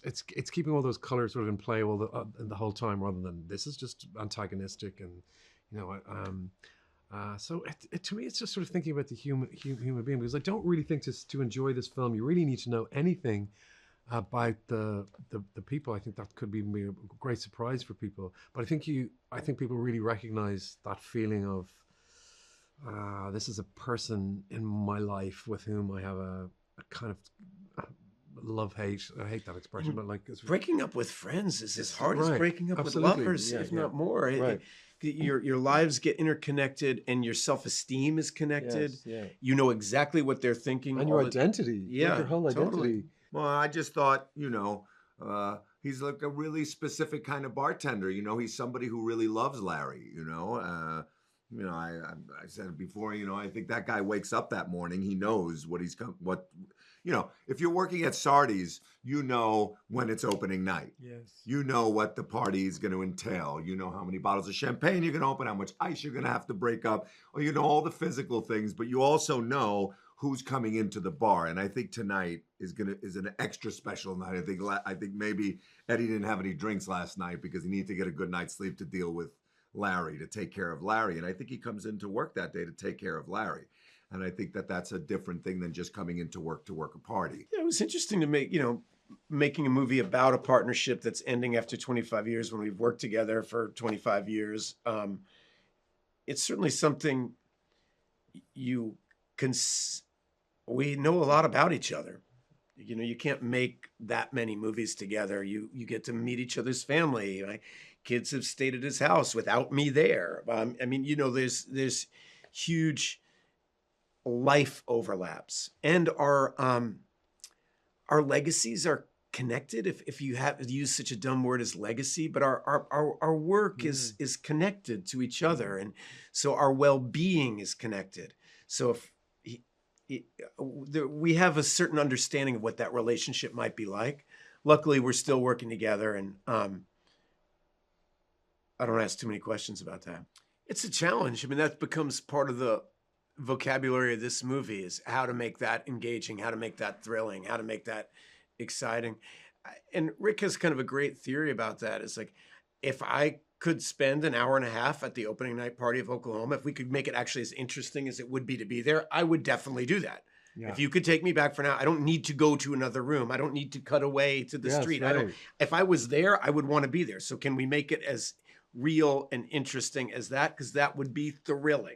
it's keeping all those colors sort of in play all the whole time, rather than this is just antagonistic and you know. So to me, it's just sort of thinking about the human being, because I don't really think to enjoy this film, you really need to know anything about the people. I think that could be a great surprise for people. But I think people really recognize that feeling of this is a person in my life with whom I have a kind of love hate. I hate that expression, but like breaking up with friends is as hard as right. breaking up Absolutely. with lovers, Yeah, if yeah. not more. Right. Your lives get interconnected, and your self-esteem is connected. Yes, yeah. You know exactly what they're thinking. And your identity, Yeah, like your whole totally. identity. Well, I just thought, he's like a really specific kind of bartender. He's somebody who really loves Larry. I said it before. I think that guy wakes up that morning. He knows what if you're working at Sardi's, you know when it's opening night. Yes. You know what the party is going to entail. You know how many bottles of champagne you're going to open, how much ice you're going to have to break up, or you know all the physical things. But you also know who's coming into the bar. And I think tonight is an extra special night. I think maybe Eddie didn't have any drinks last night because he needed to get a good night's sleep to deal with Larry, to take care of Larry. And I think he comes into work that day to take care of Larry. And I think that that's a different thing than just coming into work to work a party. Yeah, it was interesting to making a movie about a partnership that's ending after 25 years when we've worked together for 25 years. It's certainly something we know a lot about each other. You can't make that many movies together. You get to meet each other's family. My kids have stayed at his house without me there. There's huge life overlaps, and our legacies are connected. If you have used such a dumb word as legacy, but our work is connected to each other, and so our well-being is connected. So we have a certain understanding of what that relationship might be like. Luckily, we're still working together, and I don't ask too many questions about that. It's a challenge. I mean, that becomes part of the vocabulary of this movie, is how to make that engaging, how to make that thrilling, how to make that exciting. And Rick has kind of a great theory about that. It's like, if I could spend an hour and a half at the opening night party of Oklahoma, if we could make it actually as interesting as it would be to be there, I would definitely do that. Yeah. If you could take me back for now, I don't need to go to another room. I don't need to cut away to the street. Right. If I was there, I would want to be there. So can we make it as real and interesting as that? Because that would be thrilling.